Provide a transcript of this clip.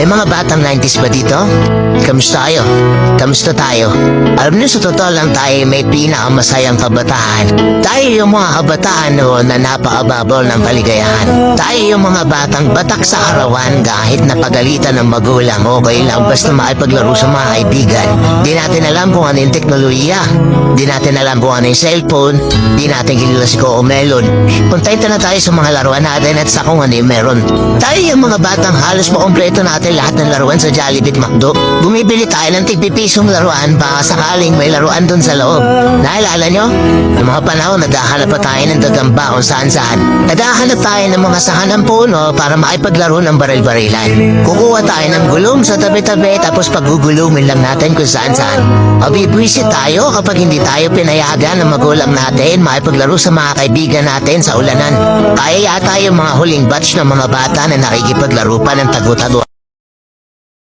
May mga batang 90s ba dito? Kamusta kayo? Kamusta tayo? Alam niyo, sa totoo lang tayo may pinakamasayang kabataan. Tayo yung mga kabataan noon na napakababol ng kaligayahan. Tayo yung mga batang batak sa arawan kahit napagalitan ng magulang. Okay lang basta makipaglaro sa mga kaibigan. Di natin alam kung ano yung teknolohiya. Di natin alam kung ano yung cellphone. Di natin kilala si Coco Melon. Puntayin na tayo sa mga laruan natin at sa kung ano yung meron. Tayo yung mga batang halos makompleto natin lahat ng laruan sa Jollibee at McDo. Bumibili tayo ng tig-pipisong laruan baka sakaling may laruan dun sa loob. Naalala nyo? Noong mga panahon, naghahanap pa tayo ng gagamba kung saan-saan. Naghahanap tayo ng mga sahan ng puno para makipaglaro ng baril-barilan. Kukuha tayo ng gulong sa tabi-tabi tapos pagugulumin lang natin kung saan-saan. Mabibwisit tayo kapag hindi tayo pinayagan ng magulang natin makipaglaro sa mga kaibigan natin sa ulanan. Kaya yata yung mga huling batch ng mga bata na nakikipaglaro pa ng tagu-tagu.